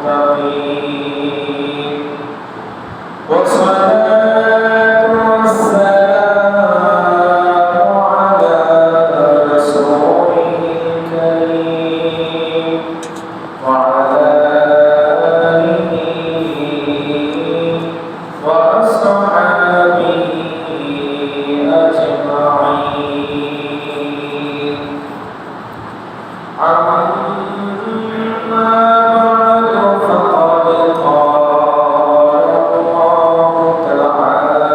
المتقين والصلاة والسلام على رسوله الكريم وعلى آله وأصحابه أجمعين. أما بعد فقد قال الله تعالى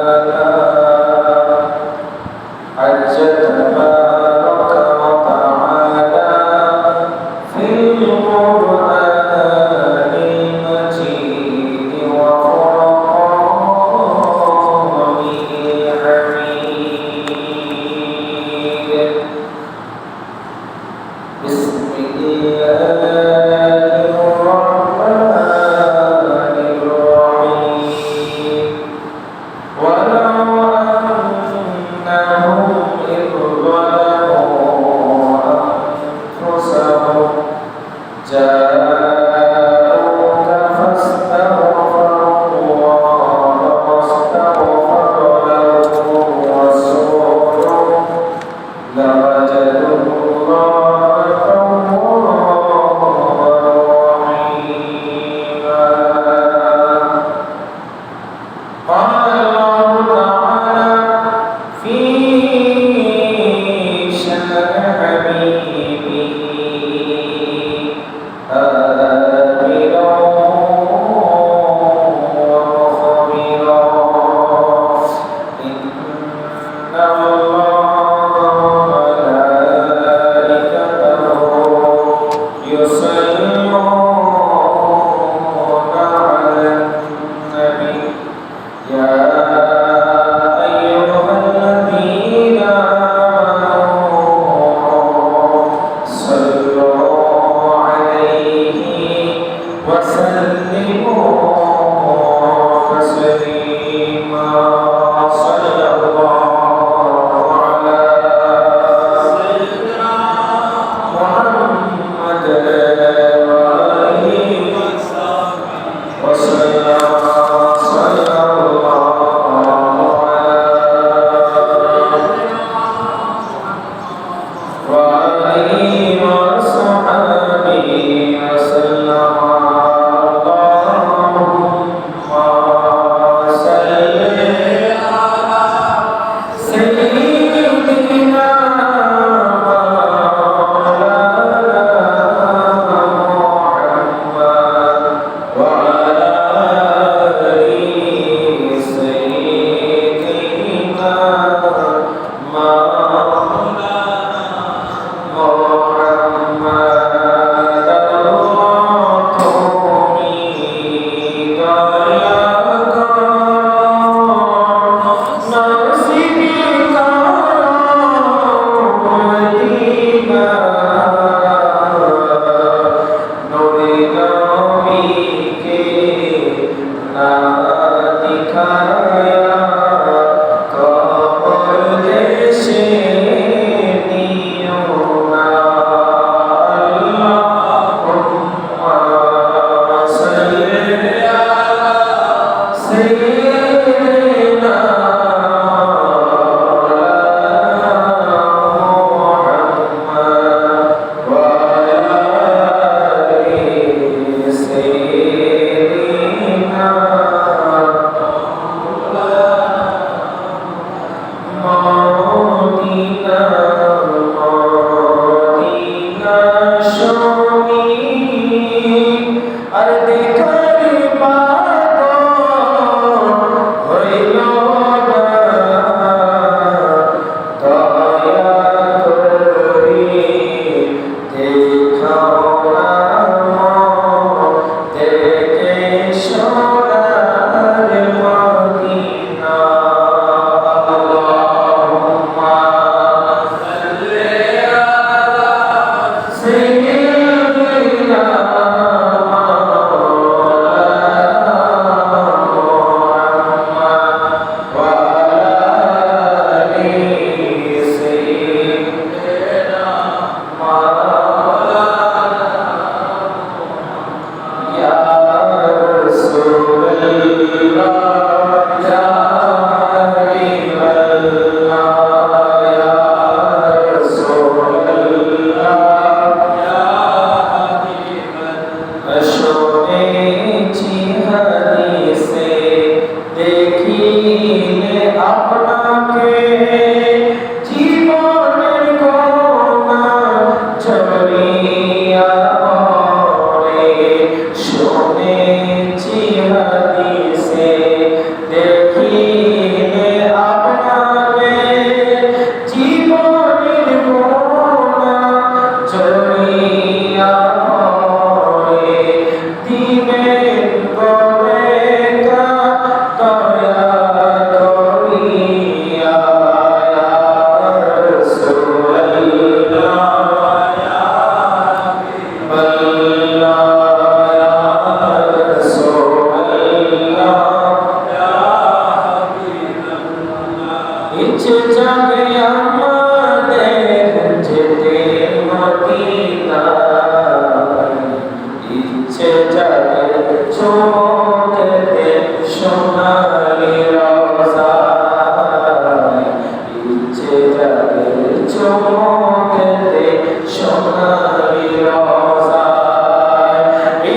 عز تبارك وتعالى في القرآن المجيد وفرقانه الحميد. بسم الله الرحمن الرحيم. ولو أنهم إذ ظلموا أنفسهم جاءوك فاستغفروا الله واستغفر لهم الرسول لوجدوا الله توابا رحيما. قال الله تعالى في شأن حبيبه آمرا ومخبرا إن الله وملائكته يصلون على النبي يا أيها الذين آمنوا صلوا عليه وسلموا تسليما. صلى الله على سيدنا محمد وآله وسلم. صلى الله على وآله وصحبه وسلم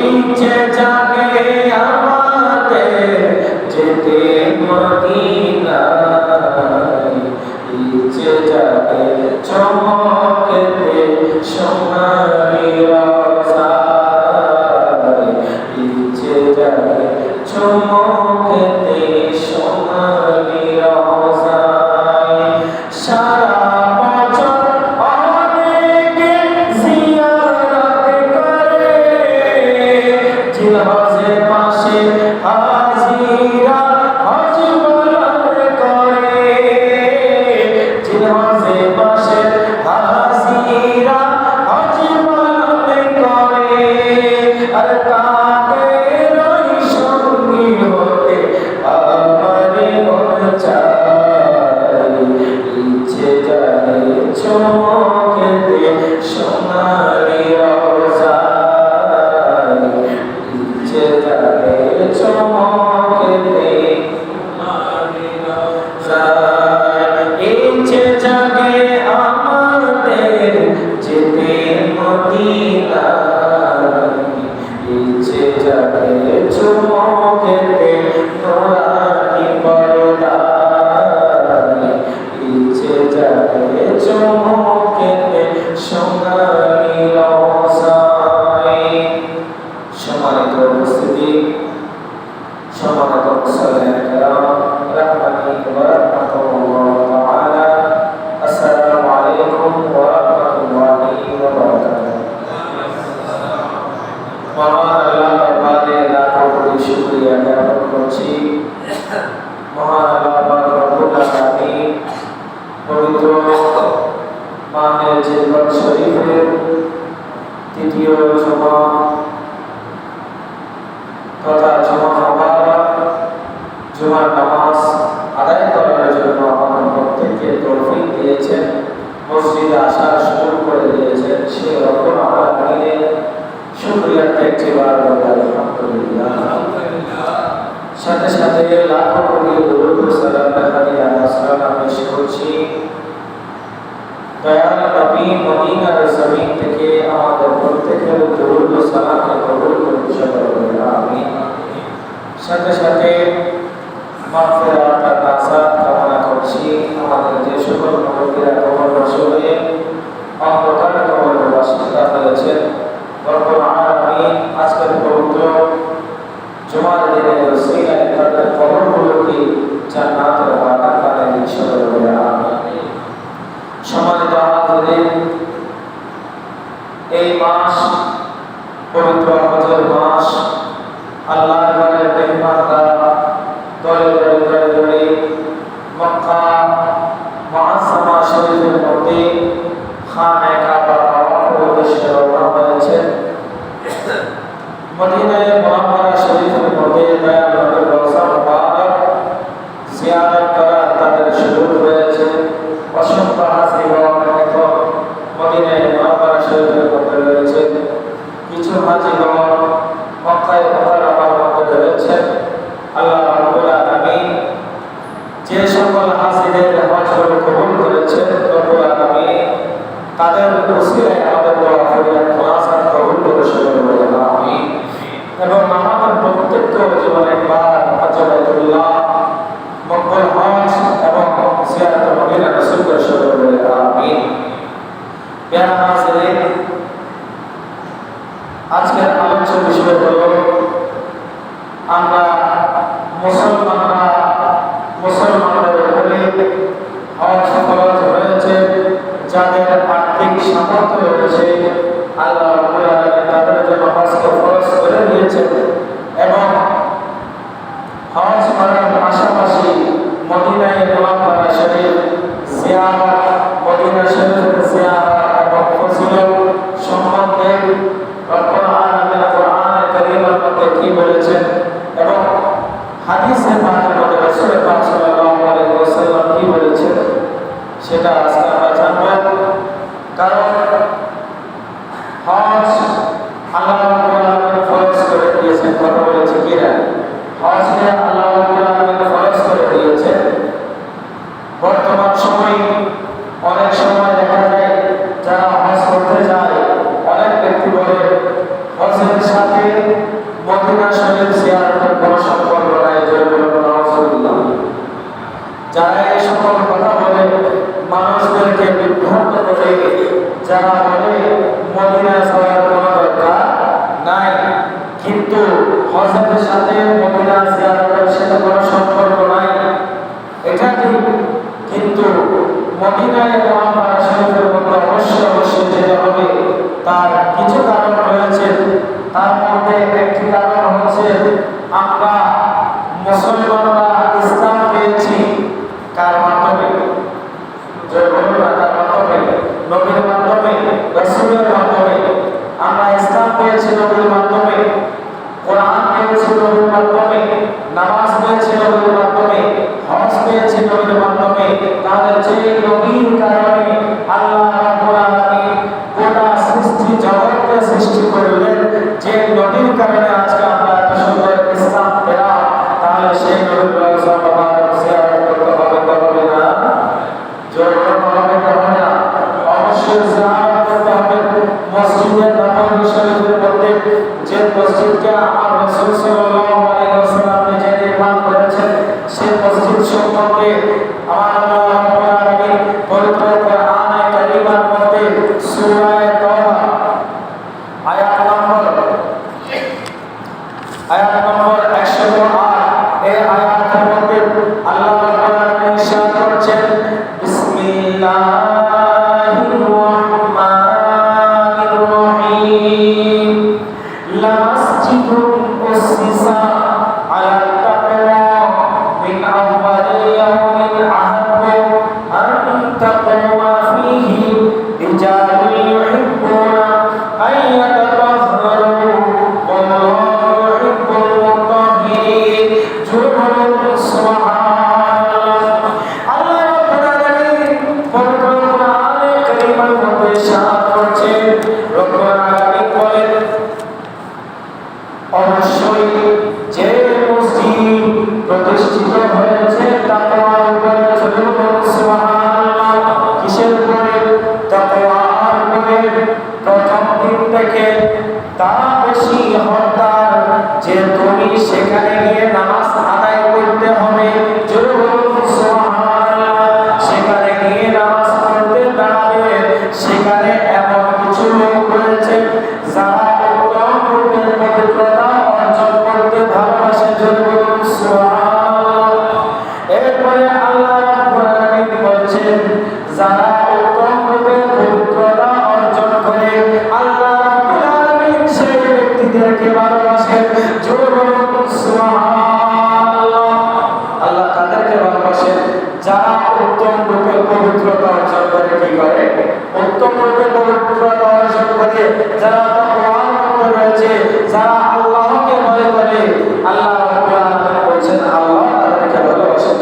ইচ্ছে জাগে আমাদের যেতে মদিনায়, ইচ্ছে জাগে চমকেতে সোনালি রওজায়, ইচ্ছে জাগে চমকেতে সোনালি রওজায়। সারা বছর অনেকে জিয়ারত করে, জিলহজে মাসে হাজিরা হজ পালন করে, জিলহজে মাসে হাজিরা হজ পালন করে। আর তাদের ওই সঙ্গী হতে আমার মন চায়, ইচ্ছে জাগে চমকেতে সোনালি রওজায়, ইচ্ছে জাগে চমকেতে সোনালি রওজায়। ইচ্ছে জাগে আমাদের যেতে মদিনায়, ইচ্ছে জাগে চমকেতে নোরানি পর্দায়, ইচ্ছে জাগে চমকেতে সোনালি রওজায়। সম্মানিত উপস্থিতি, সম্মানিত মুসল্লিয়ান কিরাম, রাহমানি ওয়া রাহমাতুল্লাহি তাআলা, আসসালামু আলাইকুম ওয়া রাহমাতুল্লাহি ওয়া বারাকাতুহু। মহান আল্লাহ দরবারে লাখো কোটি শুকরিয়া জ্ঞাপন করছি। মহান আল্লাহ পাক রব্বুল আলামিন পবিত্র মাহে জিলহজ শরীফের তৃতীয় জুমা তথা জুমা মুবারক, জুমার নামাজ আদায় করার জন্য আমাদের প্রত্যেককে তৌফিক দিয়েছেন, মসজিদে আসার সুযোগ করে দিয়েছেন। সেই রব্বুল আলামিনের শুকরিয়া করছি বারবার, আলহামদুলিল্লাহ। সাথে সাথে লাখো কোটি দরুদ ও সালাম হাদিয়া সালাম পেশ করছি দয়াল নবী মদিনার জমিন থেকে আমাদের প্রত্যেকের দরুদ ও সালামকে কবুল করুন, সকলে আমিন। সাথে সাথে মাগফিরাত আর নাজাত কামনা করছি আমাদের যে সকল মুরব্বিরা কবরবাসী হয়ে অন্ধকার কবরে বাসিন্দা হয়েছেন, রব্বুল আলামিন আজকের পবিত্র জুমার দিনের ওসিলায় তাদের কবরগুলোকে জান্নাতের বাগান বানিয়ে দিন, সকলে আমিন। সম্মানিত হাজিরিন, এই মাস পবিত্র হজের মাস, আল্লাহর ঘরের মেহমানরা দলে দলে দলে দলে মক্কা মুআজ্জামা শরীফের মধ্যে খানে কাবা তাওয়াফের উদ্দেশ্যে রওনা হয়েছেন। মদিনায়ে মুনাওয়ারা শরীফের মধ্যে দয়াল নবীর রওজা মুবারক জিয়ারত করার তাদের সুযোগ হয়েছে। অসংখ্য হাজিগণ এখন মদিনায়ে মুনাওয়ারা শরীফের মধ্যে রয়েছেন, কিছু হাজিগণ মক্কায়ে মুকাররমার মধ্যে রয়েছেন। আল্লাহ রাব্বুল আলামিন যে সকল হাজিদের হজগুলো কবুল করেছেন, রব্বুল আলামিন তাদের ওসিলায় আমাদের দোয়া ফরিয়াদ মুনাজাত কবুল করে, সকলে বলেন আমিন। এবং আমাদের প্রত্যেককে জীবনে একবার হজ বাইতুল্লাহ মকবুল হজ এবং জিয়ারত মদিনা নসিব করে, সকলে বলেন আমিন। প্রিয় হাজিরিন, আজকের আলোচ্য বিষয় হলো আমরা মুসলমানদের উপরে হজ ফরজ হয়েছে, যাদের আর্থিক সামর্থ্য রয়েছে আল্লাহ রাব্বুল আলামিন তাদের জন্য হজকে ফরজ করে দিয়েছেন। এবং হজ করার পাশাপাশি মদিনায়ে মুনাওয়ারা শরীফ জিয়ারত, মদিনা শরীফের জিয়ারত এবং ফজিলত সম্বন্ধে রব্বুল আলামিন কোরআনে কারীমের মধ্যে কি বলেছেন এবং হাদিসে পাক হজের সাথে মদিনা জিয়ারতের সাথে কোনো সম্পর্ক নাই, এটা ঠিক। কিন্তু মদিনায় মুনাওয়ারা শরীফের মধ্যে অবশ্যই যেতে হবে। তার কিছু কারণ রয়েছে। তার মধ্যে একটি কারণ হচ্ছে আমরা মুসলমানরা ইসলাম পেয়েছি কার মাধ্যমে? নবীর মাধ্যমে, রাসূলের মাধ্যমে। আমরা ইসলাম পেয়েছি নবীর মাধ্যমে, কোরআন পেয়েছি নবীর মাধ্যমে, নামাজ পেয়েছি নবীর মাধ্যমে, হজ পেয়েছি নবীর মাধ্যমে। তাহলে যে নবীর কারণে আল্লাহ রাব্বুল আলামিন গোটা সৃষ্টি জগৎকে সৃষ্টি করলেন, যে নবীর কারণে আজকে আমরা এত সুন্দর ইসলাম পেলাম, তাহলে সেই নবীর রওজা মুবারক জিয়ারত করতে হবে, করবে না? জোরে হবে না? অবশ্যই জিয়ারত করতে হবে। মসজিদে নববী শরীফের মধ্যে যে মসজিদকে আমার রাসূল সাল্লাল্লাহু আলাইহি ওয়াসাল্লাম নিজে নির্মাণ করেছেন, সেই মসজিদ সম্পর্কে আমার আল্লাহ রাব্বুল আলামিন পবিত্র কোরআনে কারীমের মধ্যে সূরা তাওবা আয়াত নম্বর 108, এই আয়াতের মধ্যে আল্লাহ রাব্বুল আলামিন ইরশাদ করেছেন, বিসমিল্লাহির রাহমানির রহিম, লামাসজিদুন উসসিসা আলা তাকওয়া মিন আউওয়ালি ইয়াউমিন আহাব্বু আন তাকুমা ফীহি রিজালুন ইউহিব্বুনা আন ইয়াতাতাহহারু ওয়াল্লাহু ইউহিব্বুল মুতাহহিরিন। সুবহানাল্লাহ। আল্লাহ রাব্বুল আলামিন পবিত্র কোরআনে কারীমের মধ্যে ইরশাদ করেছেন, রব্বুল আলামিন বলেন, অবশ্যই যে মসজিদ প্রতিষ্ঠিত হয়েছে তাকওয়ার উপরে, সুবহানাল্লাহ। কিসের উপরে? তাকওয়ার উপরে। প্রথম দিন থেকে তা বেশি হকদার যে তুমি সেখানে গিয়ে নামাজ আদায় করতে হবে, সুবহানাল্লাহ। সেখানে গিয়ে নামাজ পড়তে দাঁড়াবে, সেখানে এমন কিছু লোক রয়েছে যারা উত্তম রূপের পবিত্রতা অর্জন করতে ভালোবাসে, সুবহানাল্লাহ। এরপরে আল্লাহ রাব্বুল আলামিন বলছেন, যারা উত্তম রূপে পবিত্রতা অর্জন করে আল্লাহ রাব্বুল আলামিন সেই ব্যক্তিদেরকে ভালোবাসেন, সুবহানাল্লাহ। আল্লাহ তাদেরকে ভালোবাসেন যারা উত্তম রূপে পবিত্রতা অর্জন করে। কি করে? উত্তম রূপে পবিত্রতা অর্জন করে, যারা তাকওয়ার মধ্যে রয়েছে, যারা আল্লাহকে ভয় করে। আল্লাহ রাব্বুল আলামিন বলেন আল্লাহ তাদেরকে ভালোবাসেন,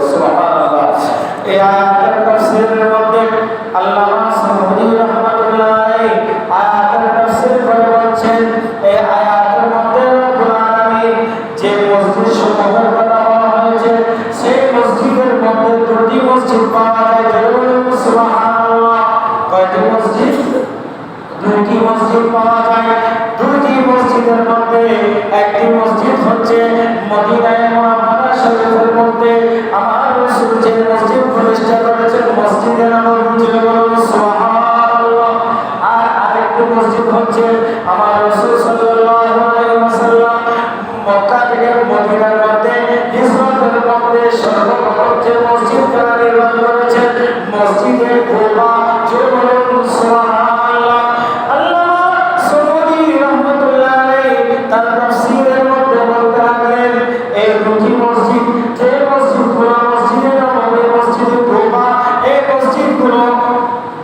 সুবহানাল্লাহ। এই আয়াতের তাফসীরের মধ্যে আল্লামা সাউদি রাহমাতুল্লাহ আলাইহি আয়াতের তাফসীর করে বলেন, এই আয়াতের মধ্যে রব্বুল আলামিন যে মসজিদ সমূহের কথা বলা হয়েছে, সেই মসজিদের মধ্যে দুটি মসজিদ পাওয়া যায়, সুবহানাল্লাহ। কয়টি মসজিদ? দুটি মসজিদ পাওয়া যায়। দুটি মসজিদের মধ্যে একটি মসজিদ হচ্ছে মদিনায় মুনাওয়ারা শরীফের মধ্যে আমার রাসূল যে মসজিদ প্রতিষ্ঠা করেছেন, মসজিদে নববী, সুবহানাল্লাহ। আর আরেকটি মসজিদ হচ্ছে আমার রাসূল সাল্লাল্লাহু আলাইহি ওয়াসাল্লাম মক্কা থেকে মদিনার মধ্যে হিজরতের মধ্যে সর্বপ্রথম যে মসজিদ তারা নির্মাণ করেছেন, মসজিদে কুবা, সুবহানাল্লাহ। আল্লামা সাউদি রাহমাতুল্লাহ আলাইহি তার তাফসীরের মধ্যে বলতে লাগলেন, এই দুটি মসজিদ, যে মসজিদগুলো মসজিদে নববী, মসজিদে কুবা, এই মসজিদগুলো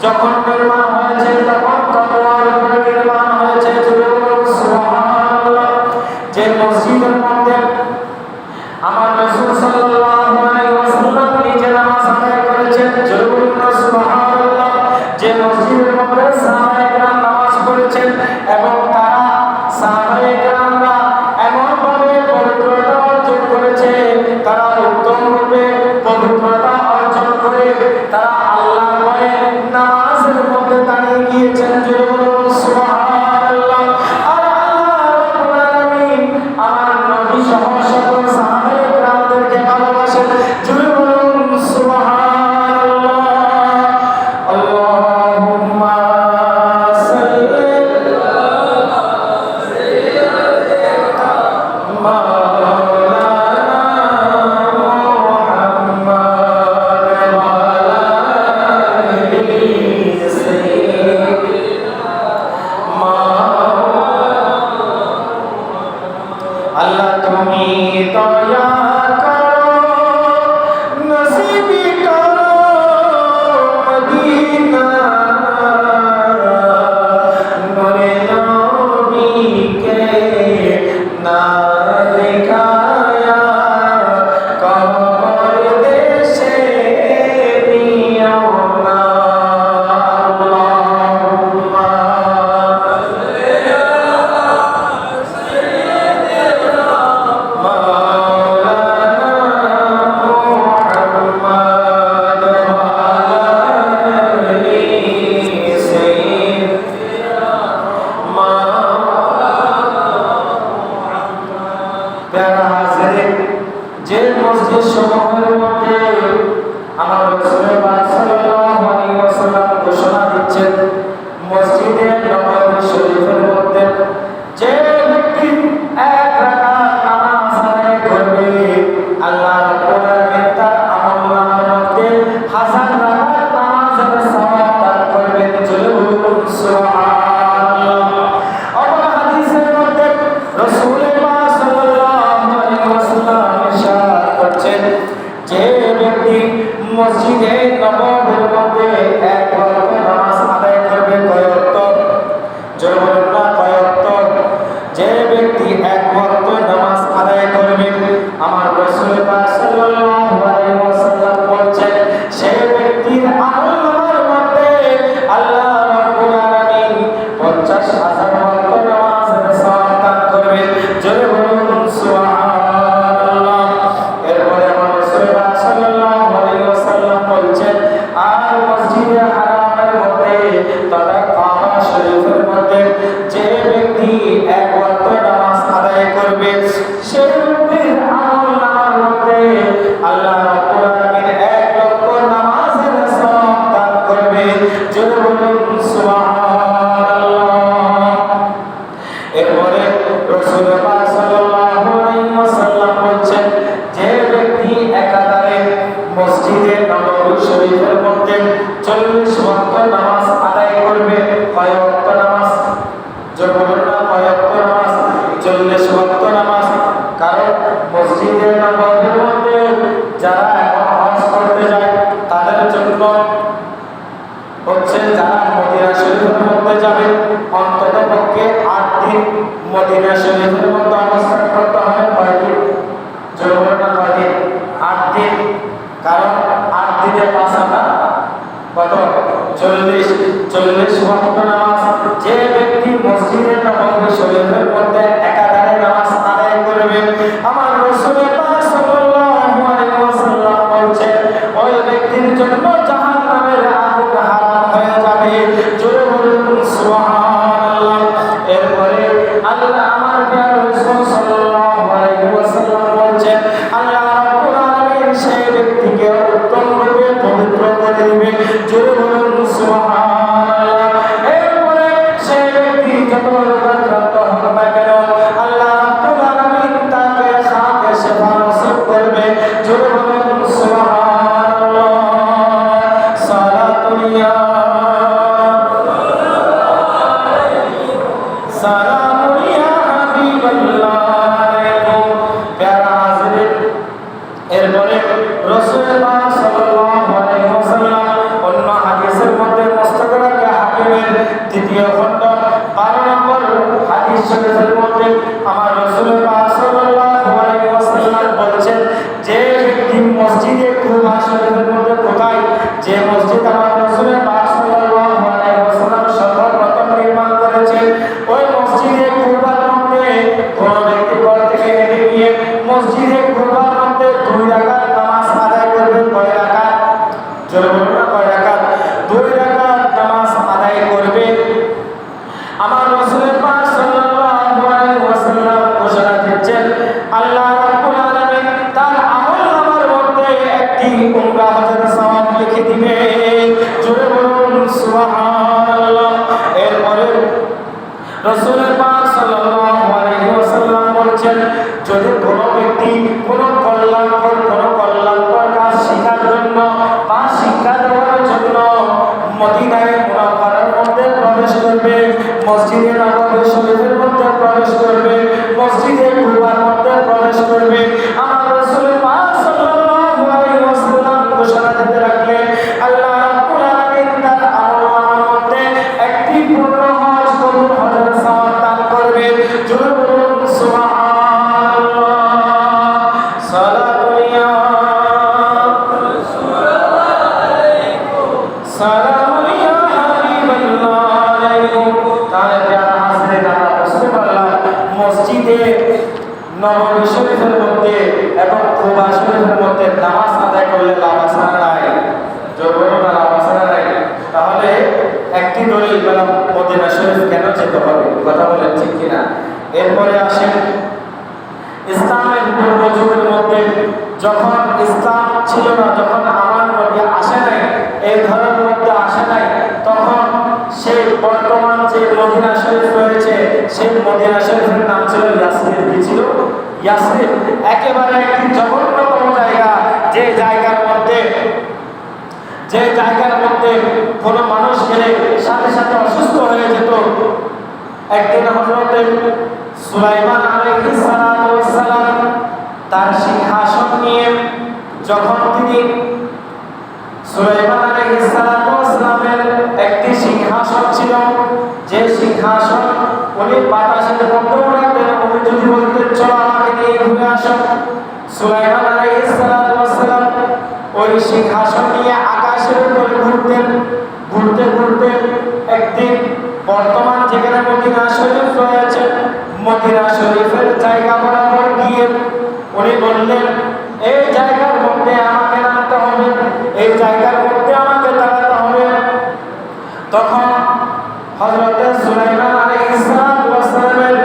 যখন নির্মাণ হয়েছে তখন তাকওয়ার উপরে নির্মাণ হয়েছে, সুবহানাল্লাহ। যে মসজিদের মধ্যে আমার রাসূল সাল্লাল্লাহু আলাইহি ওয়াসাল্লাম নিজে নামাজ আদায় করেছেন, সুবহানাল্লাহ। যে মসজিদের মধ্যে সাহাবায়ে কেরাম নামাজ পড়েছেন এবং তারা সাহাবায়ে কেরামরা এমন ভাবে পবিত্রতা অর্জন করেছে, তারা উত্তম রূপে পবিত্রতা অর্জন করে তারা আল্লাহর ভয়ে নামাজের মধ্যে দাঁড়িয়ে গিয়েছেন, সুবহানাল্লাহ। আর আল্লাহ রাব্বুল আলামিন আমার প্যারা হাজিরিন, যে মসজিদ সমূহের মধ্যে আমার রাসূল পাক সাল্লাল্লাহু আলাইহি ওয়াসাল্লাম ঘোষণা দিচ্ছেন, মসজিদে নববী শরীফের মধ্যে যে ব্যক্তি এক রাকাত নামাজ আদায় করবে, আল্লাহ রাব্বুল আলামিন তার আমলনামার মধ্যে 1000 রাকাত নামাজের সওয়াব দান করবেন। সুবহানাল্লাহ। অপর হাদিসের মধ্যে রাসূল পাক সাল্লাল্লাহু আলাইহি ওয়াসাল্লাম ইরশাদ করছেন, যে ব্যক্তি মসজিদে নববীর মধ্যে এক ওয়াক্ত নামাজ আদায় করবে, কয় ওয়াক্ত? জোরে বলুন না, কয় ওয়াক্ত? যে ব্যক্তি এক ওয়াক্ত নামাজ আদায় করবে, আমার রাসূল পাক সাল্লাল্লাহু আলাইহি ওয়াসাল্লাম বলেন, সেই ব্যক্তির আমলনামার মধ্যে আল্লাহ রাব্বুল আলামিন 50,000 ওয়াক্ত নামাজের সওয়াব দান করবেন। জোরে বলুন সুবহানাল্লাহ। এরপরে আমার রাসূল পাক সাল্লাল্লাহু আলাইহি ওয়াসাল্লাম বলেন, আর মসজিদে হারামের মধ্যে তথা কাবা শরীফের মধ্যে যে ব্যক্তি এক ওয়াক্ত নামাজ আদায় করবে, সেই ব্যক্তির আমলনামার মধ্যে আল্লাহ রাব্বুল আলামিন 1 লক্ষ নামাজের সওয়াব দান করবে। জোরে বলুন সুবহানাল্লাহ। এরপরে রাসূল পাক সাল্লাল্লাহু আলাইহি ওয়াসাল্লাম বলেন, যে ব্যক্তি একাধারে মসজিদে নববী শরীফের মধ্যে 40 ওয়াক্ত নামাজ আদায় করবে, কয় ওয়াক্ত নামাজ? জোরে বলুন না, কয় ওয়াক্ত নামাজ? 40 ওয়াক্ত নামাজ। কারণ মসজিদে নববীর মধ্যে যারা এখন হজ করতে যায় তাদের জন্য হচ্ছে, যারা মদিনা শরীফের মধ্যে যাবে অন্তত পক্ষে 8 দিন মদিনা শরীফের মধ্যে অবস্থান করতে হবে। কয় দিন? জোরে বলুন না, কয় দিন? 8 দিন। কারণ 8 দিনে 5 আনা কত? 40 ওয়াক্ত নামাজ। যে ব্যক্তি মসজিদে নববী শরীফের মধ্যে একাধারে নামাজ আদায় করবে, আমার রাসূল পাক সাল্লাল্লাহু আলাইহি ওয়াসাল্লাম বলেন, ওই ব্যক্তির জন্য জাহান্নামের আগুন হারাম হয়ে যাবে। জোরে বলুন সুবহানাল্লাহ। এরপরে আল্লাহ আমার প্রিয় রাসূল সাল্লাল্লাহু আলাইহি ওয়াসাল্লাম বলেন, আল্লাহ রাব্বুল আলামিন সেই ব্যক্তিকে উত্তম রূপে পবিত্র করে দিবেন। জোরে বলুন সুবহানাল্লাহ। এরপরে সেই ব্যক্তি যত রোগাক্রান্ত হোক না কেন, আল্লাহ রাব্বুল আলামিন তাকে খাকে শিফা নসিব করবে। জোরে বলুন সুবহানাল্লাহ। সালাতুল ইয়া সালামুল ইয়া হাবিবাল্লাহ আলাইকুম। প্যারা হাজিরিন, এরপরে রাসূল পাক সাল্লাল্লাহু আলাইহি ওয়াসাল্লাম অন্য হাদিসের মধ্যে মুস্তাদরাক হাকিমের 3য় খণ্ড 12 নম্বর হাদিস শরীফের মধ্যে আমার রাসূল পাক সাল্লাল্লাহু আলাইহি ওয়াসাল্লাম বলেছেন, যে ব্যক্তি মসজিদে কুবা শরীফের মধ্যে, কোথায়? যে মসজিদ আমার রাসূল পাক সাল্লাল্লাহু আলাইহি ওয়াসাল্লাম সর্বপ্রথম নির্মাণ করেছেন, ওই মসজিদে কুবার মধ্যে কোন ব্যক্তি ঘর থেকে হেঁটে গিয়ে মসজিদে কুবার মধ্যে 2 রাকাত নামাজ আদায় করবে, কয় রাকাত? জোরে বলুন না, কয় রাকাত? 2 রাকাত নামাজ আদায় করবে। আমার রাসূল পাক সাল্লাল্লাহু আলাইহি ওয়াসাল্লাম ঘোষণা দিচ্ছেন, আল্লাহ রাব্বুল আলামিন তার আমলনামার মধ্যে একটি উমরা হজের সওয়াব লিখে দিবে। জোরে বলুন সুবহানাল্লাহ। এরপরে রাসূল পাক সাল্লাল্লাহু আলাইহি ওয়াসাল্লাম বলেন, যদি কোনো ব্যক্তি কোনো কল্যাণকর কাজ শেখার জন্য বা শিক্ষা দেওয়ার জন্য মদিনায়ে মুনাওয়ারার মধ্যে প্রবেশ করবে, মসজিদে নববী শরীফের মধ্যে প্রবেশ করবে, মসজিদে কুবার মধ্যে প্রবেশ করবে, আমার রাসূল পাক সাল্লাল্লাহু আলাইহি ওয়াসাল্লাম ঘোষণা দিতে রাখলেন, আল্লাহ রাব্বুল আলামিন তার আমলনামার মধ্যে একটি পূর্ণ হজ কবুল হজের সওয়াব দান করবে। জোরে বলুন সুবহানাল্লাহ। সালাতুল ইয়া সালামুল ইয়া হাবিবাল্লাহ আলাইকুম। তাহলে প্যারা হাজিরিন, আমরা বুঝতে পারলাম মসজিদে নববী শরীফের মধ্যে এবং কুবা শরীফের মধ্যে নামাজ আদায় করলে লাভ আছে না নাই? জোরে লাভ আছে না নাই? তাহলে একটি দলিল পেলাম মদিনা শরীফ কেন যেতে হবে, কথা বলেন ঠিক কিনা? এরপরে আসেন ইসলামের পূর্ব যুগের মধ্যে যখন ইসলাম ছিল না, যখন আমার নবী আসে নাই, এই ধর্মের মধ্যে আসে নাই, তখন সেই বর্তমান যে মদিনা শরীফ রয়েছে সেই মদিনা শরীফের নাম ছিল ইয়াসরিব। কি ছিল? ইয়াসরিব। একেবারে একটি জঘন্যতম জায়গা, যে জায়গার মধ্যে কোনো মানুষ গেলে সাথে সাথে অসুস্থ হয়ে যেত। একদিন হযরত সুলাইমান আলাইহিস সালাম তার সিংহাসন নিয়ে যখন তিনি সুলাইমান আলাইহিস সালামের একটি সিংহাসন ছিল, যে সিংহাসন উনি বাতাসের মধ্যে উড়াতেন। উনি যদি বলতেন চলো আমাকে নিয়ে ঘুরে আসো, সুলাইমান আলাইহিস সালাম ওই সিংহাসন নিয়ে আকাশের উপরে ঘুরতেন। ঘুরতে ঘুরতে একদিন বর্তমান যেখানে মদিনা শরীফ রয়েছে, মদিনা শরীফের জায়গা বরাবর গিয়ে উনি বললেন এই জায়গার মধ্যে আমাকে নামতে হবে, এই জায়গার মধ্যে আমাকে দাঁড়াতে হবে। তখন হযরত সুলাইমান আলাইহিস সালামের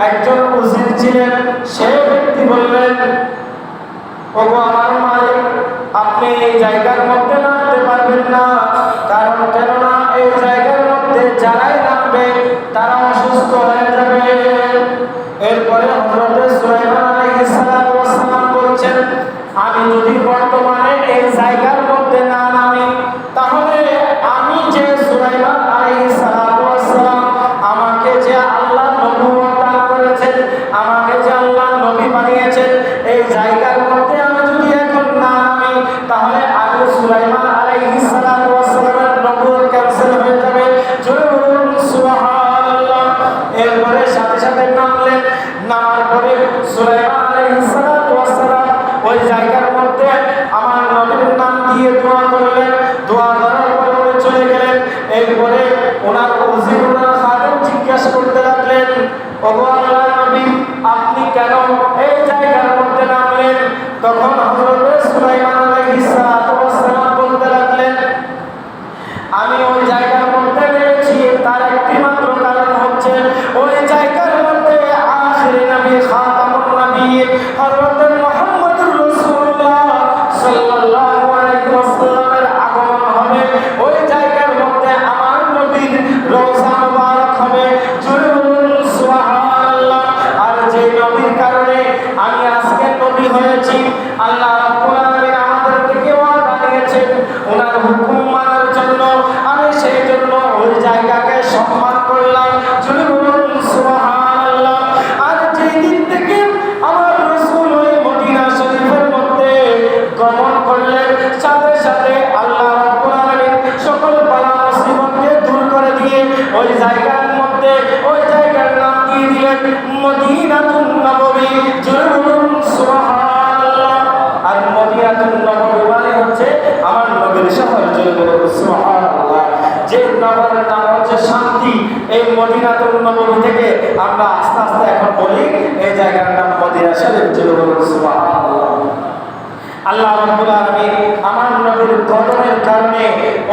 একজন উজির ছিলেন, সেই ব্যক্তি বললেন ওগো আমার মালিক, আপনি এই জায়গার মধ্যে নামতে পারবেন না, কারণ কেননা এই জায়গার মধ্যে যারাই নামবে তারা অসুস্থ হয়ে যাবে। এরপরে হযরত সুলাইমান আলাইহিস সালাম বলছেন আমি যদি বর্তমানে এই জায়গার মধ্যে না নামি, তাহলে আমি যে সুলাইমান আলাইহিস সালাম আমাকে যে আল্লাহ নবুয়ত দান করেছেন, আমাকে যে আল্লাহ নবী বানিয়েছেন, এই জায়গার মধ্যে আমি যদি এখন না নামি, তাহলে আমি সুলাইমান আলাইহিস সালামের নবুয়ত ক্যান্সেল হয়ে যাবে। জোরে বলুন সুবহানাল্লাহ। এরপরে সাথে সাথে নামলেন। নামার পরে সুলাইমান আলাইহিস সালাম ওই জায়গার মধ্যে আমার নবীর নাম দিয়ে দোয়া করলেন। দোয়া করার পরে চলে গেলেন। এরপরে ওনার উজির, ওনার খাদেম জিজ্ঞাসা করতে লাগলেন ওগো আল্লাহর নবী, আপনি কেন এই জায়গার মধ্যে নামলেন? তখন হযরত সুলাইমান আলাইহিস সালাম বলতে লাগলেন আমি ওই জায়গার মধ্যে গেছি, তার একটি মাত্র কারণ হচ্ছে ওই জায়গার মধ্যে আখির নবী খাতামুন নবী হযরত মুহাম্মদুর রাসূলুল্লাহ সাল্লাল্লাহু আলাইহি ওয়াসাল্লামের আগমন হবে। ওই জায়গার মধ্যে আমার নবীর রওজা মুবারক হবে। জোরে বলুন সুবহানাল্লাহ। আর যে নবীর কারণে আমি আজকে নবী হয়েছি, আল্লাহ রাব্বুল আলামিন আমাদের থেকে ওয়াদা দিয়েছেন ওনার হুকুম মানার জন্য, আমি সেই জন্য ওই জায়গাকে সম্মান করলাম। জোরে বলুন সুবহানাল্লাহ। আর যেই দিন থেকে আমার রাসূল ওই মদিনা শরীফের মধ্যে গমন করলেন, সাথে সাথে আল্লাহ রাব্বুল আলামিন সকল বালা মুসিবতকে দূর করে দিয়ে ওই জায়গার মধ্যে ওই জায়গার নাম দিয়ে দিলেন মদিনাতুন নববী। জোরে বলুন সুবহানাল্লাহ। আর মদিনাতুন নববী মানে হচ্ছে আমার নবীর শহর। জোরে বলুন সুবহানাল্লাহ। যে নগরের নাম হচ্ছে শান্তি, এই মদিনাতুন নববী থেকে আমরা আস্তে আস্তে এখন বলি এই জায়গার নাম মদিনা শরীফ। জোরে বলুন সুবহানাল্লাহ। আল্লাহ রাব্বুল আলামিন আমার নবীর কদমের কারণে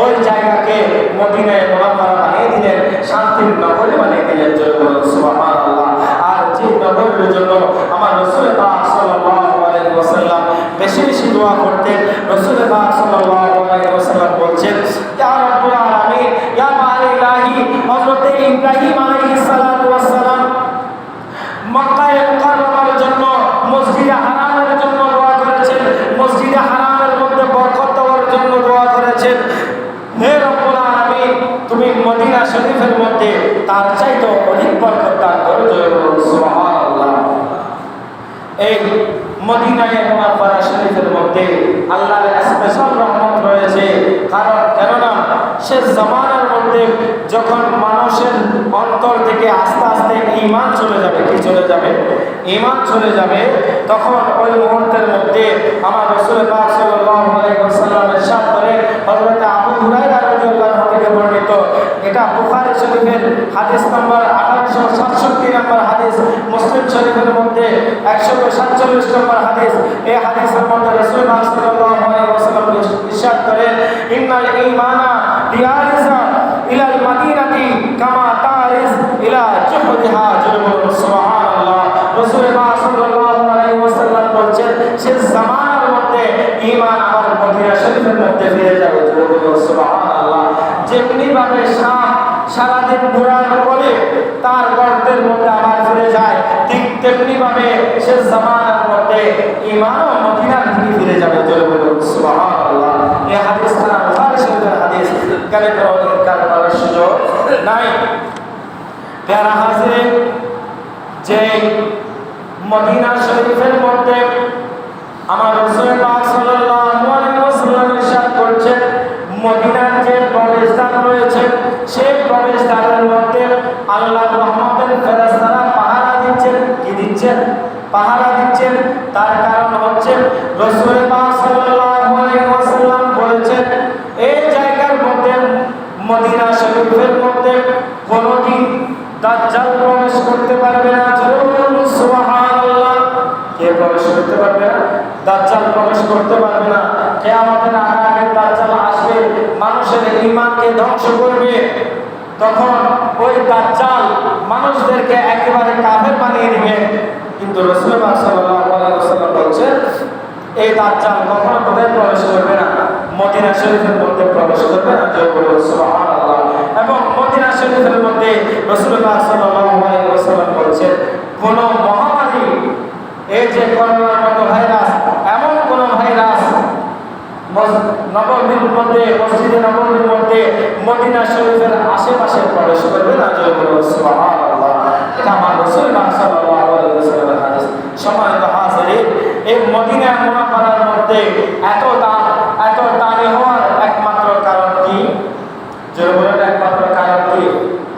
ওই জায়গাকে মদিনায়ে মুনাওয়ারা বানিয়ে দিলেন, শান্তির নগরী বানিয়ে দিলেন। জোরে বলুন সুবহানাল্লাহ। আর যে নগরের জন্য আমার রাসূল পাক সাল্লাল্লাহু আলাইহি ওয়াসাল্লাম বেশি বেশি দোয়া করতেন। রাসূল পাক সাল্লাল্লাহু আলাইহি ওয়াসাল্লাম বলছেন ইয়া রাব্বুল আলামিন ইয়া মালিক ইলাহি, হযরত ইব্রাহিম আলাইহিস সালাতু ওয়াস সালাম মক্কায়ে মুকাররমার জন্য, মসজিদে হারামের জন্য দোয়া করেছেন, মসজিদে হারামের মধ্যে বরকত দেওয়ার জন্য দোয়া করেছেন। হে রব্বুল আলামিন, তুমি মদিনা শরীফের মধ্যে তার চাইতে অধিক বরকত দান করো। জয় বলুন সুবহানাল্লাহ। এই মদিনায়ে মুনাওয়ারা শরীফের মধ্যে আল্লাহর স্পেশাল রহমত রয়েছে। কারণ কেননা শেষ জামানার মধ্যে যখন মানুষের অন্তর থেকে আস্তে আস্তে ঈমান চলে যাবে, কি চলে যাবে? ঈমান চলে যাবে। তখন ওই মুহূর্তের মধ্যে আমার রাসূল পাক সাল্লাল্লাহু আলাইহি ওয়াসাল্লাম ইরশাদ করেন, হযরত আবু হুরায়রা রাদিয়াল্লাহু আনহু থেকে বর্ণিত, এটা বুখারী শরীফের হাদিস নম্বর 1867 নম্বর হাদিস, মুসলিম শরীফের মধ্যে 147 নম্বর হাদিস। এই হাদিসের মধ্যে রাসূল পাক সাল্লাল্লাহু আলাইহি ওয়াসাল্লাম ইরশাদ করেন ইন্নাল ঈমানা ইয়ারিজা ইলাল মাদিনাতি কামা তারিজ ইলা জুহদিহা। জোরে বলুন সুবহানাল্লাহ। রাসূল পাক সাল্লাল্লাহু আলাইহি দিন ঘোরার পরে তার গর্তের মধ্যে আবার ফিরে যায়, ঠিক তেমনি ভাবে শেষ জামানার মধ্যে ঈমানও মদিনার দিকে ফিরে যাবে। জোরে বলুন সুবহানাল্লাহ। এই হাদিসটা বুখারী শরীফের হাদিস, কালে ইনকার করার সুযোগ নাই। প্যারা হাজির, যে মদিনা শরীফের মধ্যে আমার রাসূল পাক সাল্লাল্লাহু আলাইহি ওয়াসাল্লাম ইরশাদ করছেন, মদিনার যে প্রবেশদ্বার রয়েছে সেই প্রবেশদ্বারের মধ্যে আল্লাহর রহমতের ফেরেশতারা পাহারা দিচ্ছেন। কি দিচ্ছেন? পাহারা দিচ্ছেন। তার কারণ হচ্ছে রাসূল পাক সাল্লাল্লাহু আলাইহি ওয়াসাল্লাম বলেছেন, এই জায়গার মধ্যে মদিনা শরীফের মধ্যে কোনদিন দাজ্জাল প্রবেশ করতে পারবে না। সুবহানাল্লাহ। কে প্রবেশ করতে পারবে না? দাজ্জাল প্রবেশ করতে পারবে না। কিয়ামতের আগে দাজ্জাল আসবে, মানুষের ঈমানকে ধ্বংস করবে। তখন ওই দাজ্জাল মানুষদেরকে একেবারে কাফের বানিয়ে দিবে। কিন্তু রাসূল সাল্লাল্লাহু আলাইহি ওয়াসাল্লাম বলেন, এই দাজ্জাল কখনো কোথায় প্রবেশ করবে না? মদিনা শরীফের মধ্যে প্রবেশ করবে না। জয় বলুন সুবহানাল্লাহ। এবং মদিনা শরীফের মধ্যে রাসূলুল্লাহ সাল্লাল্লাহু আলাইহি ওয়াসাল্লাম বলেন, কোন মহামারী, এই যে করোনার মতো ভাইরাস, এমন কোন ভাইরাস নববীর মধ্যে, মসজিদে নববীর মধ্যে, মদিনা শরীফের আশেপাশে প্রবেশ করবে না। জয় বলুন সুবহানাল্লাহ। এটা আমার রাসূলুল্লাহ সাল্লাল্লাহু আলাইহি ওয়াসাল্লামের হাদিস। সম্মানিত হাজিরিন, এই মদিনা মুনাওয়ারার মধ্যে এত দামি হওয়ার একমাত্র কারণ কি? জয় বলুন, একমাত্র কারণ কি?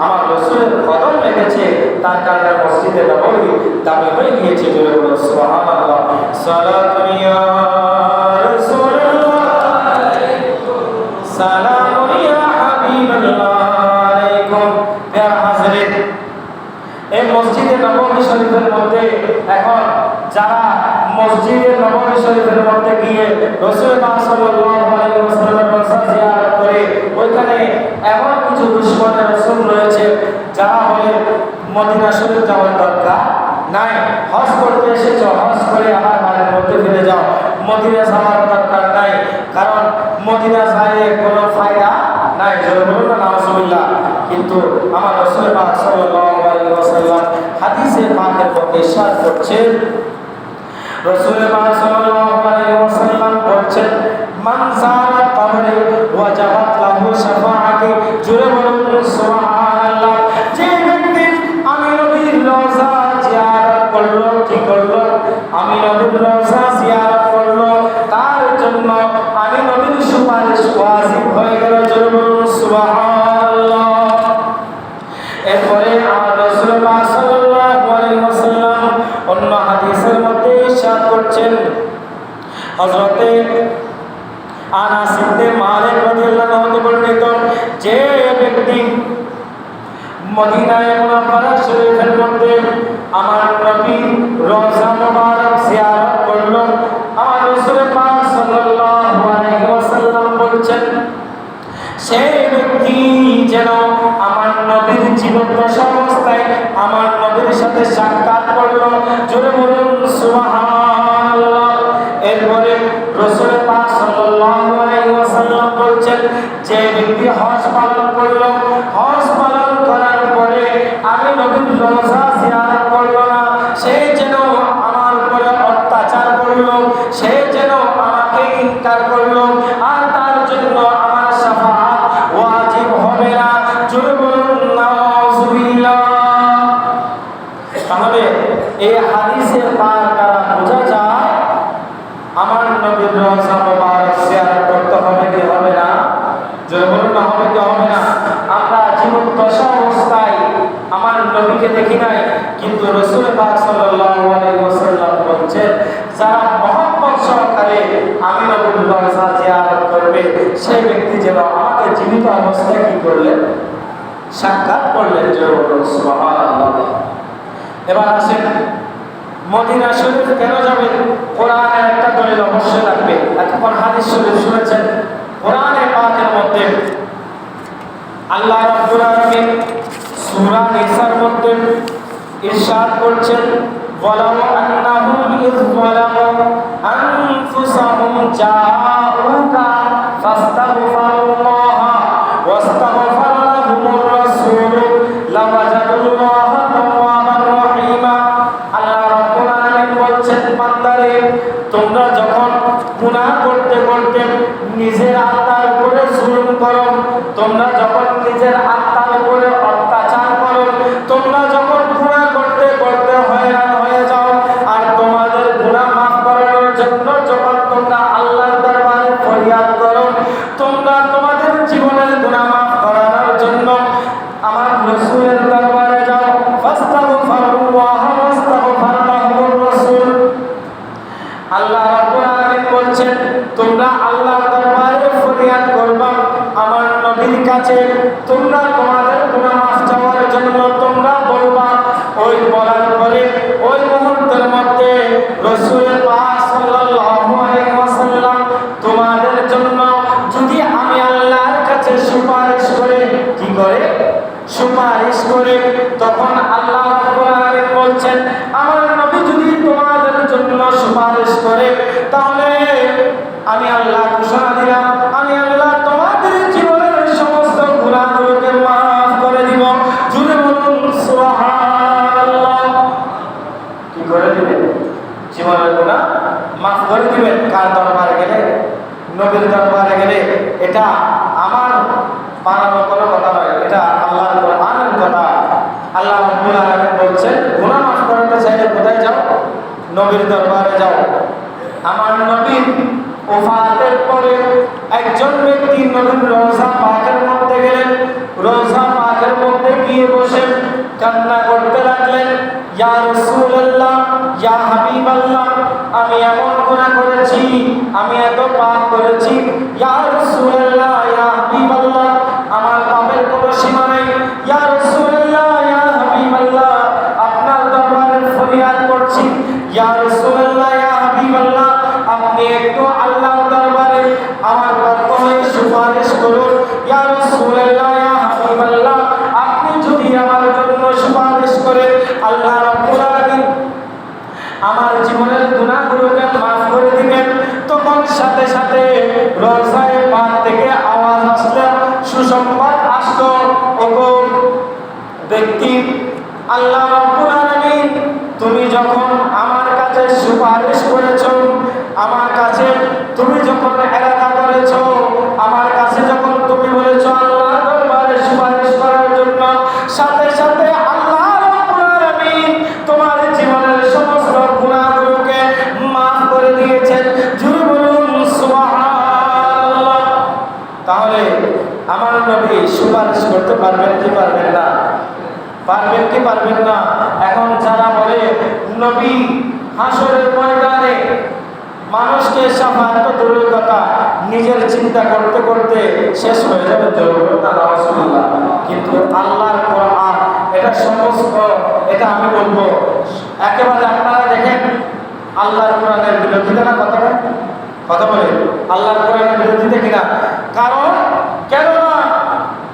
আমার রাসূলের কদম লেগেছে, তার কারণে মসজিদে নববী দামি হয়ে গিয়েছে। জয় বলুন সুবহানাল্লাহ। সালাতুন ইয়া রাসূলুল্লাহ আলাইকুম, সালামুন ইয়া হাবিবাল্লাহ আলাইকুম। প্রিয় হাজিরিন, এই মসজিদে নববী শরীফের মধ্যে এখন যারা মসজিদে নববী শরীফের মধ্যে গিয়ে রাসূলুল্লাহ সাল্লাল্লাহু আলাইহি ওয়াসাল্লামের রওজা জিয়ারত করে, ওইখানে এমন কিছু দুশমনের রাসূল রয়েছে যারা বলে মদিনা শরীফ যাওয়ার দরকার নাই, হজ করতে এসেছো, হজ করে আবার বাড়ির মধ্যে ফিরে যাও, মদিনা যাওয়ার দরকার নাই, কারণ মদিনা যায় কোনো ফায়দা নাই। জোরে বলুন না নাউজুবিল্লাহ। কিন্তু আমার রাসূল পাক সাল্লাল্লাহু আলাইহি ওয়াসাল্লাম হাদিসে পাকের মধ্যে ইরশাদ করছেন, রাসূল পাক সাল্লাল্লাহু আলাইহি ওয়াসাল্লাম বলেন, মান যারা কবরে ওয়াজাবাত লাহু শাফাআতি। জোরে বলুন সুবহানাল্লাহ। যে ব্যক্তি আমি নবীর রওজা জিয়ারত করলো, কি করলো? আমি নবীর রওজা জিয়ারত করলো, তার জন্য আমি নবীর সুপারিশ ওয়াজিব হয়ে গেল। জোরে বলুন সুবহানাল্লাহ। এরপরে আমার রাসূল পাক সাল্লাল্লাহু আলাইহি ওয়াসাল্লাম অন্য হাদিসের মধ্যে ইরশাদ করছেন, হযরতে আনাস ইবনে মালিক রাদিয়াল্লাহু আনহু বর্ণিত, যে ব্যক্তি মদিনায়ে মুনাওয়ারা শরীফের মধ্যে আমার নবী রওজা মুবারক জিয়ারত করলো, আমার রাসূল পাক সাল্লাল্লাহু আলাইহি ওয়াসাল্লাম বলেছেন, সেই ব্যক্তি যেন আমার নবীর জীবদ্দশা অবস্থায় আমার নবীর সাথে সাক্ষাৎ করলো। জোরে বলুন সুবহানাল্লাহ। এরপরে রাসূল পাক সাল্লাল্লাহু আলাইহি ওয়াসাল্লাম বলেন, যে ব্যক্তি হজ পালন করলো, হজ পালন করার পরে আমি নবীর রওজা জিয়ারত করলো না, সে যেন আমার উপরে অত্যাচার করলো, সে যেন আমাকে ইনকার করলো, আর তার জন্য আমার শাফাআত ওয়াজিব হবে না। জোরে বলুন নাউজুবিল্লাহ। তাহলে এই হাদিসের পাক দ্বারা বোঝা যায় আমার নবীর রওজা মুবারক জিয়ারত করতে হবে কি হবে না? জোরে বলুন না, হবে কি হবে না? আমরা জীবন দশা অবস্থায় আমার নবীকে দেখি নাই, কিন্তু রাসূল পাক সাল্লাল্লাহু আলাইহি ওয়াসাল্লাম বলেন, যারা মহব্বত সহকারে আমি নবীর রওজা জিয়ারত করবে, সেই ব্যক্তি যেন আমাকে জীবিত অবস্থায় কি করলেন? সাক্ষাৎ করলেন। জোরে বলুন সুবহানাল্লাহ। এবার আসেন, মদিনা শরীফ কেন যাবেন? কোরআনের একটা দলিল অবশ্যই লাগবে। এখন হাদিস শরীফ শুনেছেন, কোরআনে পাকের মধ্যে আল্লাহ রাব্বুল আলামিন সূরা নিসার মধ্যে ইরশাদ করছেন, ওয়ালাউ আন্নাহুম ইয যালামু আনফুসাহুম জাউকা ফাস্তাগফিরুল্লাহ ওয়াস্তাগফারা লাহুমুর রাসূল বলছেন, বান্দারে তোমরা যখন গুনাহ করতে করতে নিজের আত্মার উপরে জুলুম করো, তোমরা যখন নিজের আত্মার উপরে অত্যাচার করো, তোমরা যখন গুনাহ করতে করতে হয়রান হয়ে যাও, আর তোমাদের গুনাহ মাফ করানোর জন্য যখন তোমরা আল্লাহর দরবারে ফরিয়াদ করো, তোমরা তোমাদের জীবনের গুনাহ মাফ করানোর জন্য আমার রাসূলের দরবারে যাও, ফাস্তাগফিরুল্লাহ ওয়াস্তাগফির লাহুর রাসূল। আল্লাহ রাব্বুল আলামিন বলছেন, তোমরা আল্লাহর দরবারে ফরিয়াদ করবা আমার নবীর কাছে, তোমরা তোমাদের গুনাহ মাফ চাওয়ার জন্য তোমরা বলবা। ওই বলার পরে ওই মুহূর্তের মধ্যে রাসূল পাক সাল্লাল্লাহু আলাইহি ওয়াসাল্লাম তোমাদের জন্য যদি আমি আল্লাহর কাছে সুপারিশ করে, কি করে সুপারিশ করে, তখন আল্লাহ রাব্বুল আলামিন বলছেন, আমার নবী যদি তোমাদের জন্য সুপারিশ করে, তাহলে আমি আল্লাহ ঘোষণা দিলাম, আমি আল্লাহ তোমাদের জীবনের সমস্ত গুনাহগুলোকে মাফ করে দিব। জুড়ে বলুন সুবহানাল্লাহ। কি করে দিবেন? জীবনের গুনাহ মাফ করে দিবেন। কার দরবারে গেলে? নবীর দরবারে গেলে। এটা আমার বানানো কোনো কথা নয়, এটা আল্লাহর কোরআনের কথা। আল্লাহ রাব্বুল আলামিন বলছেন, গুনাহ মাফ করতে চাইলে কোথায় যাও? নবীর দরবারে যাও। আমার নবীর ওফাতের পরে একজন ব্যক্তি নবীর রওজা পাকের মধ্যে গেলেন, রওজা পাকের মধ্যে গিয়ে বসে কান্না করতে লাগলেন, ইয়া রাসূলুল্লাহ, ইয়া হাবিবাল্লাহ, আমি এমন গুনাহ করেছি, আমি এত পাপ করেছি, ইয়া রাসূলুল্লাহ, ইয়া হাবিবাল্লাহ, আমার পাপের কোনো সীমা নাই, ইয়া রাসূলুল্লাহ, ইয়া হাবিবাল্লাহ, আপনার দরবারে ফরিয়াদ করছি, ইয়া রাসূলুল্লাহ, ইয়া হাবিবাল্লাহ, আপনি একটু আল্লাহর দরবারে আমার পক্ষ হয়ে সুপারিশ করুন, ইয়া রাসূলুল্লাহ, ইয়া হাবিবাল্লাহ, আপনি যদি আমার জন্য সুপারিশ করেন, আল্লাহ রাব্বুল আলামিন আমার জীবনের গুনাহগুলোকে মাফ করে দিবেন। তখন সাথে সাথে রওজায়ে পাক থেকে আওয়াজ আসলো, সুসংবাদ আসলো, ওগো ব্যক্তি, আল্লাহ রাব্বুল আলামিন তুমি যখন আমার কাছে সুপারিশ করেছো, আমার কাছে তুমি যখন এরাদা করেছো, আমার কাছে যখন তুমি বলেছো আল্লাহর দরবারে সুপারিশ করার জন্য, সাথে সাথে আল্লাহ রাব্বুল আলামিন তোমার জীবনের সমস্ত গুনাহগুলোকে মাফ করে দিয়েছেন। জুড়ে বলুন সুবহানাল্লাহ। তাহলে আমার নবী সুপারিশ করতে পারবেন কি পারবেন না? পারবেন কি পারবেন না? এখন যারা বলে নবী হাসরের ময়দানে মানুষকে শাফাআত দূরের কথা, নিজের চিন্তা করতে করতে শেষ হয়ে যাবে, নাউজুবিল্লাহ। কিন্তু আল্লাহর কোরআন এটা সমস্ত, এটা আমি বলবো একেবারে আপনারা দেখেন আল্লাহর কোরআনের বিরোধিতা না, কথা বলে আল্লাহর কোরআনের বিরোধিতা কিনা? কারণ কেন না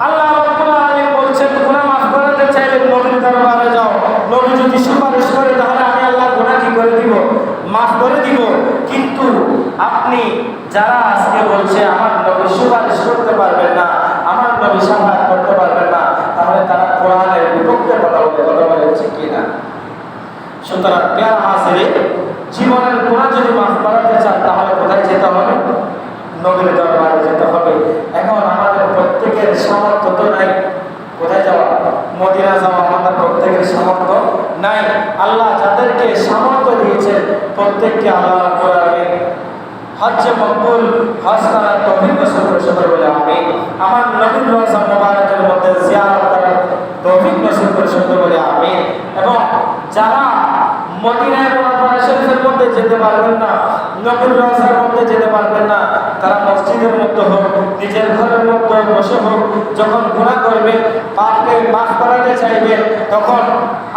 আল্লাহ রাব্বুল আলামিন বলছেন, গুনাহ মাফ করতে চাইলে নবীর দরবারে যাও, নবী যদি সুপারিশ করে তাহলে আমি আল্লাহ গুনাহ কি করে দিব? মাফ করে দিব। কিন্তু আপনি যারা আজকে বলছে আমার নবী সুপারিশ করতে পারবেন না, আমার নবী শাফাআত করতে পারবেন না, তাহলে তারা কোরআনের বিপক্ষে কথা বলছে কিনা? সুতরাং প্রিয় হাজিরিন, জীবনের গুনাহ যদি মাফ করাতে চান তাহলে কোথায় যেতে হবে? নবীর দরবারে যেতে হবে। এখন আমাদের প্রত্যেকের সামর্থ্য তো নাই, কোথায় যাওয়া? মদিনা যাওয়া আমাদের প্রত্যেকের সামর্থ্য নাই। আল্লাহ যাদেরকে সামর্থ্য দিয়েছেন প্রত্যেককে আল্লাহ রাব্বুল আলামিন হজ্জে মকবুল হজ করার তৌফিক নসিব করে বলে আমিন। আমার নবীর রওজা মুবারকের মধ্যে জিয়ারত করার তৌফিক নসিব করে বলে আমিন। এবং যারা মদিনায় মুনাওয়ারা শরীফের মধ্যে যেতে পারবেন না, নবীর রওজার মধ্যে যেতে পারবেন না, তারা মসজিদের মধ্যে হোক, নিজের ঘরের মধ্যে বসে হোক, যখন গুনাহ করবে, পাপকে মাফ করাতে চাইবে, তখন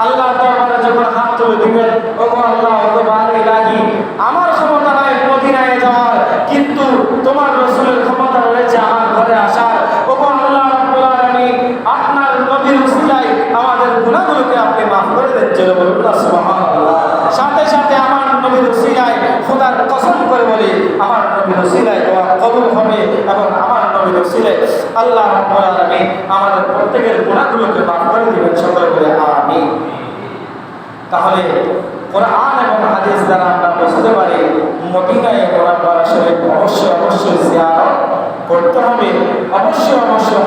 আল্লাহ দরবারে যখন হাত তুলে দিবেন, ওগো আল্লাহ, ওগো বারে ইলাহি, আমার ক্ষমতা নাই মদিনায় যাওয়ার, কিন্তু তোমার রাসূলের ক্ষমতা রয়েছে আমার ঘরে আসার। ওগো আল্লাহ রাব্বুল আলামিন, আপনার নবীর উসিলায় আমাদের গুনাহগুলোকে আপনি মাফ করে দেন। জোরে বলুন সুবহানাল্লাহ। সাথে সাথে আমার নবীর উসিলায় খোদার কসম করে বলি, আমার নবীর উসিলায় দোয়া কবুল হবে এবং আমার নবীর উসিলায় আল্লাহ রাব্বুল আলামিন আমাদের প্রত্যেকের গুনাহগুলোকে মাফ করে দিবেন। সকলে বলে আমিন। তাহলে কোরআন এবং হাদিস দ্বারা আমরা বুঝতে পারি মদিনায়ে মুনাওয়ারা শরীফ অবশ্যই জিয়ারত করতে হবে। অবশ্যই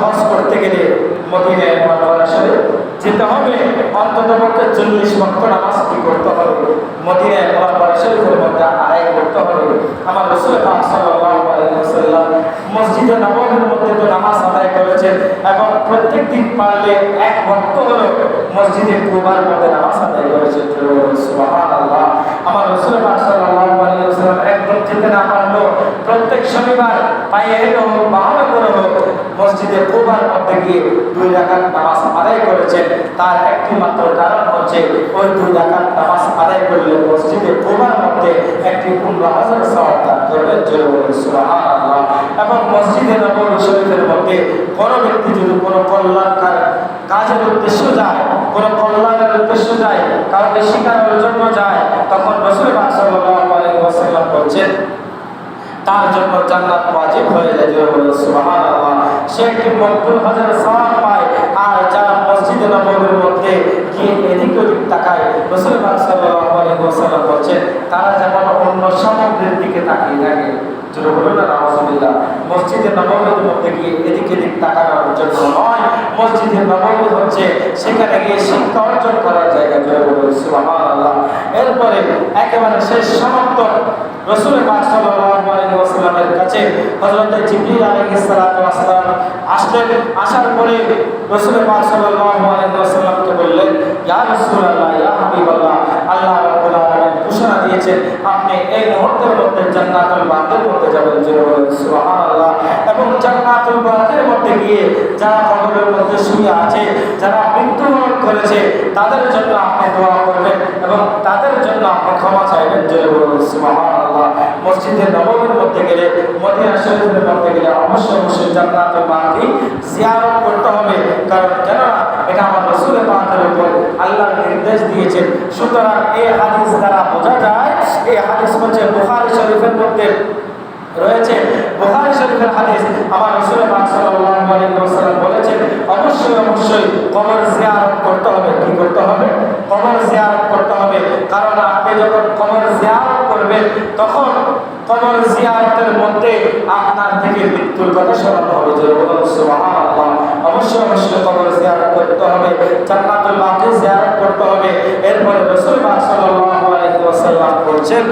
হজ করতে গেলে মদিনায়ে মুনাওয়ারা শরীফ যেতে হবে। অন্ততপক্ষে 40 ওয়াক্ত নামাজ কি করতে হবে, মদিনায়ে মুনাওয়ারা শরীফের মধ্যে আদায় করতে হবে। আমার রাসূল পাক সাল্লাল্লাহু আলাইহি ওয়াসাল্লাম মসজিদে নববীর মধ্যে তো নামাজ আদায় করেছেন এবং প্রত্যেক দিন পারলে 1 ওয়াক্ত হলো মসজিদে কুবার মধ্যে নামাজ আদায় করেছেন। সুবহানাল্লাহ। আমার রাসূল পাক সাল্লাল্লাহু আলাইহি ওয়াসাল্লাম একদম যেতে না পারলো প্রত্যেক শনিবার পায়ে হেঁটে হোক বাহনে করে হোক মসজিদে কুবার মধ্যে গিয়ে 2 রাকাত নামাজ আদায় করেছেন। তার একটি মাত্র কারণ হচ্ছে ওই 2 রাকাত নামাজ আদায় করলে মসজিদে কুবার মধ্যে একটি 15,000 সওয়াব দান করবেন। সুবহানাল্লাহ। এবং মসজিদে নববী শরীফের মধ্যে কোনো ব্যক্তি যদি কোনো কল্যাণকার কাজের উদ্দেশ্য যায়, কোনো কল্যাণের উদ্দেশ্য যায়, কাউকে শিখানোর জন্য যায়, তখন রাসূল পাক সাল্লাল্লাহু আলাইহি ওয়াসাল্লাম বলেন তার জন্য জান্নাত ওয়াজিব হয়ে যায়। সুবহানাল্লাহ। সে একটি মকবুল হজের সওয়াব পায়। আর যারা মসজিদে নববীর মধ্যে গিয়ে এদিক ওদিক তাকায়, রাসূল পাক সাল্লাল্লাহু আলাইহি ওয়াসাল্লাম বলেন তারা যেমন অন্য সামগ্রীর দিকে তাকিয়ে থাকে, যেটা বলল না নাউজুবিল্লাহ, মসজিদে নববীর মধ্যে গিয়ে এদিক এদিক তাকানোর জন্য নয়, মসজিদে নববী হচ্ছে সেখানে গিয়ে শিক্ষা অর্জন করার জায়গা। সুবহানাল্লাহ। এরপরে একেবারে শেষ সমাপ্ত রাসূল পাক সাল্লাল্লাহু আলাইহি ওয়াসাল্লামের কাছে হযরত জিবরিল আলাইহিস সালাতু ওয়াস সালাম আসলেন। আসার পরে রাসূল পাক সাল্লাল্লাহু আলাইহি ওয়াসাল্লামকে বললেন, ইয়া রাসূলুল্লাহ, ইয়া হাবিবাল্লাহ, আল্লাহ রাব্বুল আলামিন ঘোষণা দিয়েছেন আপনি এই মুহূর্তের মধ্যে জান্নাতুল বাকির মধ্যে যাবেন। সুবহানাল্লাহ। এবং জান্নাতুল বাকির মধ্যে গিয়ে যারা কবরের মধ্যে শুয়ে আছে, যারা মৃত্যুবরণ করেছে, তাদের জন্য আপনি দোয়া করবেন এবং তাদের জন্য আপনি ক্ষমা চাইবেন। সুবহানাল্লাহ। মসজিদে নববীর মধ্যে গেলে, মদিনা শরীফের মধ্যে গেলে অবশ্যই জান্নাতুল বাকি জিয়ারত করতে হবে। কারণ কেননা এটা আমার রাসূল পাকের উপর আল্লাহ নির্দেশ দিয়েছেন। সুতরাং এই হাদিস দ্বারা বোঝা যায়, এই হাদিস হচ্ছে বুখারী শরীফের মধ্যে রয়েছে। বুখারী শরীফের হাদিস। আমার রাসূল পাক সাল্লাল্লাহু আলাইহি ওয়াসাল্লাম বলেছেন অবশ্যই কবর জিয়ারত করতে হবে। কি করতে হবে? কবর জিয়ারত করতে হবে। কারণ আপনি যখন কবর জিয়ারত করবেন তখন কবর জিয়ারতের মধ্যে আপনার থেকে মৃত্যুর কথা স্মরণ হবে। সুবহানাল্লাহ। অবশ্যই কবর জিয়ারত করতে হবে, জান্নাতুল বাকি জিয়ারত করতে হবে। এরপরে রাসূল পাক সাল্লাল্লাহু আলাইহি ওয়াসাল্লাম বলেছেন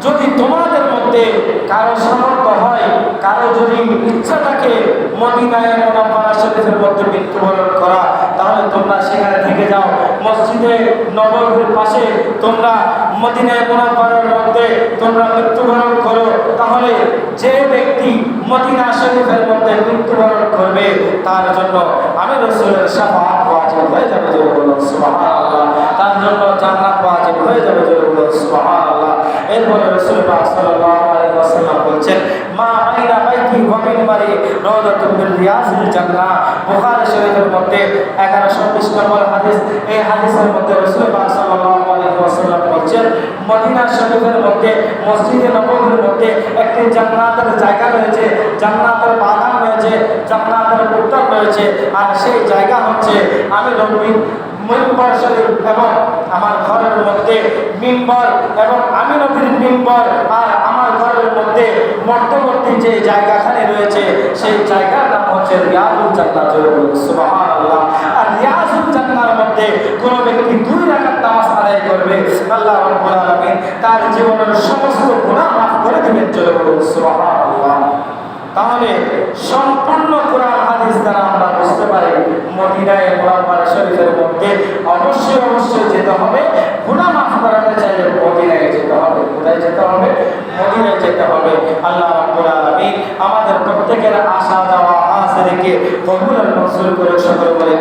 যদি তোমাদের মধ্যে কারো সামর্থ্য হয়, কারো যদি ইচ্ছা থাকে মদিনায়ে মুনাওয়ারা শরীফের মধ্যে মৃত্যুবরণ করা, তাহলে তোমরা সেখানে থেকে যাও। মসজিদে নববীর পাশে তোমরা মদিনায়ে মুনাওয়ারার মধ্যে তোমরা মৃত্যুবরণ করো। তাহলে যে ব্যক্তি মদিনা শরীফের মধ্যে মৃত্যুবরণ করবে তার জন্য আমি রাসূলের শাফাআত ওয়াজিব হয়ে যাবে। সুবহানাল্লাহ। তার জন্য জান্নাত ওয়াজিব হয়ে যাবে। সুবহানাল্লাহ। এরপরে রাসূল পাক সাল্লাল্লাহু আলাইহি ওয়াসাল্লাম বলেন মা বাইনা বাইতি ওয়া মিনবারি রাওদাতুম মিন রিয়াজিল জান্নাহ। বুখারী শরীফের মধ্যে 1120 নম্বর হাদিস। এই হাদিসের মধ্যে রাসূল পাক সাল্লাল্লাহু আলাইহি ওয়াসাল্লাম বলেন মদিনা শরীফের মধ্যে মসজিদে নববীর মধ্যে একটি জান্নাতের জায়গা রয়েছে, জান্নাতের বাগান রয়েছে, জান্নাতের উদ্যান রয়েছে। আর সেই জায়গা হচ্ছে আমি নবীর মিম্বর শরীফ এবং আমার ঘরের মধ্যে মিম্বর এবং আমি নবীর মিম্বর আর আমার ঘরের মধ্যে মধ্যবর্তী যে জায়গাখানে রয়েছে সেই জায়গার নাম হচ্ছে রিয়াজুল জান্নাহ। সুবহানাল্লাহ। আর রিয়াজুল জান্নাহর মধ্যে কোনো ব্যক্তি 2 রাকাত নামাজ আদায় করবে, আল্লাহ রাব্বুল আলামিন তার জীবনের সমস্ত গুনাহ মাফ করে দিবেন। সুবহানাল্লাহ। তাহলে সম্পূর্ণ কোরআন হাদিস দ্বারা আমরা বুঝতে পারি মদিনায়ে মুনাওয়ারা শরীফের মধ্যে অবশ্যই যেতে হবে। গুনাহ মাফ করাতে চাইলে মদিনায় যেতে হবে। কোথায় যেতে হবে? মদিনায় যেতে হবে। আল্লাহ রাব্বুল আলামিন আমাদের প্রত্যেকের আশা যাওয়া হাজিরকে কবুল আর মঞ্জুর করে সকলে বলে